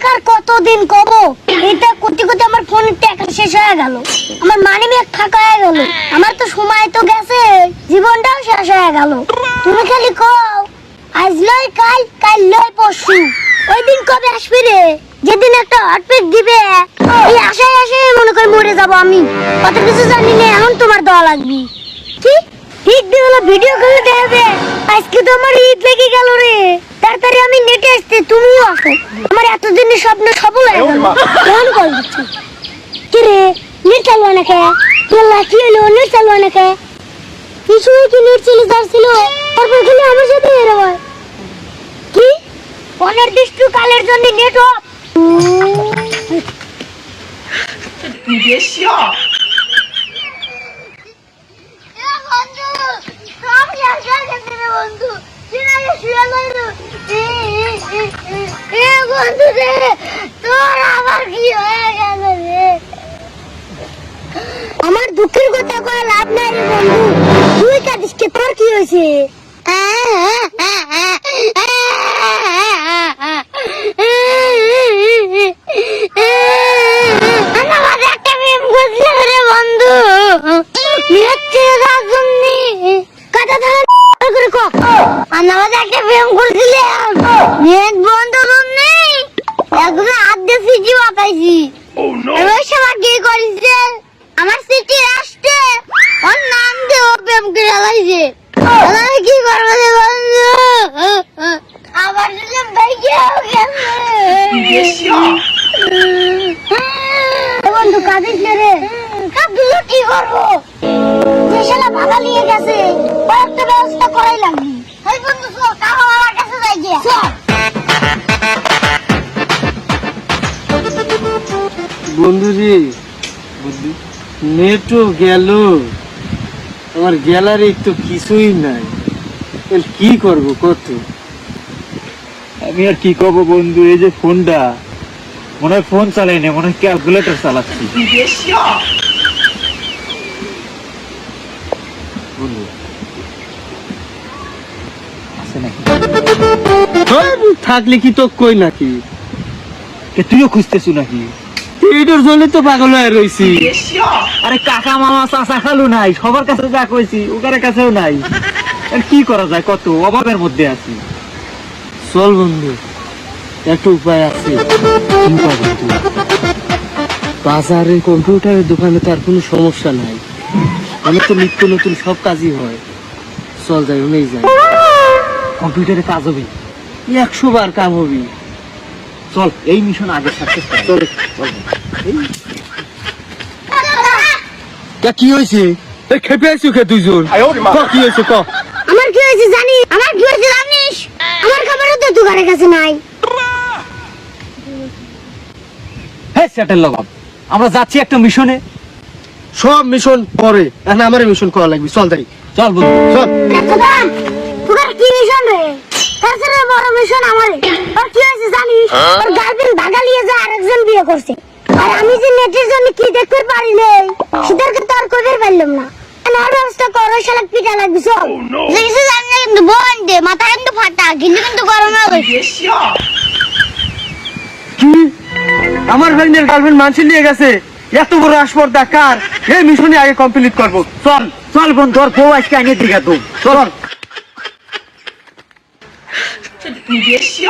তোমাকে আর কতদিন কব, এটা করতে করতে আমার ফোনের টাকা শেষ হয়ে গেল, আমার মানি ব্যাগ ফাঁকা হয়ে গেল, আমার তো সময় তো গেছে, জীবনটাও শেষ হয়ে গেল। তুমি খালি কও আজ লয় কাল, কাল লয় পরশু, ওই দিন কবে আসবে রে যেদিন একটা হটপেক দিবে? এই আশায় আশায় মনে করে মরে যাব আমি, কত কিছু জানি না, এখন তোমার দেওয়া লাগবে। কি ঠিক দিল ভিডিও কলে দেবে? আজকে তো আমার ঈদ লেগে গেল রে, তাড়াতাড়ি আমি নেটে আসতে তুমিও আসো, আমার এতদিনের স্বপ্ন সফল হয়ে গেল। কেমন কল দিচ্ছি কি রে, নেট চালু না কে? তোলা কি হলো, নেট চালু না কে? কিছুই কি নেট চলে যাচ্ছিল, তারপর খালি আমার সাথে এরকম হয় কি? অনির্দিষ্ট কালের জন্য নেট অফ।你别笑。আমার দুঃখের কথা কয় লাভ নাই রে বন্ধু, তুই কাঁদিস কে? তোর কি হয়েছে? আমার সিটি আসতে ওর নাম দিয়ে ও প্রেম করে লাইছে, কি করবো রে বন্ধু? আবার দিলাম ভাইয়াও গেছে। বন্ধু কাঁদিস না রে, কাঁদলে কি করবো? যে শালা ভাগা নিয়ে গেছে ওর একটা ব্যবস্থা করাই লাগবে। এই বন্ধু চল, কাকা বাবার কাছে যাই গিয়া চল। বন্ধুজি, নেটও গেল, আমার গ্যালারি তো কিছুই নাই, কি করব কত? আমি আর কি করবো বন্ধু, এই যে ফোনটা মনে হয় ফোন চালাই না, মনে হয় ক্যালকুলেটর চালাচ্ছি।你别笑。বন্ধু আছে নাকি? থাকলে কি তো কই নাকি? তুইও খুঁজতেছু নাকি? এইটার জন্য তো পাগল হয়ে রয়েছি।别笑。আরে কাকা মামা চাচা খালু নাই, সবার কাছে যা কইছি ওকার কাছেও নাই, আর কি করা যায়, কত অভাবের মধ্যে আছি। চল বন্ধু, একটা উপায় আছে। কি উপায় বন্ধু? বাজারে কম্পিউটারের দোকানে তো আর কোনো সমস্যা নাই, অনেক তো নিত্য নতুন সব কাজই হয়। চল যাই, ওনেই যাই, কম্পিউটারে কাজ হবে, 100 বার কাম হবি। চল এই মিশন আগে সাকসেস কর। চল কি হয়েছে? খেপে আছো খে দুইজন? কি হয়েছে ক? আমার কি হয়েছে জানি, আমার কি হয়েছে জানিস? আমার খাবারও তো দোকানের কাছে নাই। হ্যাঁ সেটেল লাগাম, আমরা যাচ্ছি একটা মিশনে। সব মিশন পরে, এখন আমার মিশন করা লাগবে। চল যাই, চল বন্ধু চল। তোর কি মিশন রে? তাছাড়া বড় মিশন আমার। আর কি হয়েছে জানিস? ওর গার্লফ্রেন্ড ভাগা নিয়ে যা আরেকজন বিয়ে করছে, আর আমি যে নেটের জন্য কি দেখতে পারি নাই সেটাকে তো আর কইতে পারলাম না। আমার ব্যবস্থা করো, শালা পিটা লাগবে। চল দেখছি জানি না, কিন্তু বন্ধে মাথা কিন্তু ফাটা, কিন্তু গরম হয়ে গেছে।别笑。কি? আমার ভাইনের গার্লফ্রেন্ড মানসি নিয়ে গেছে, এত বড় আসপর্দা কার? এই মিশনে আগে কমপ্লিট করবো। চল চল বন্ধু, তোর বউ আজকে আনিয়ে দিঘা তো চল।你别笑。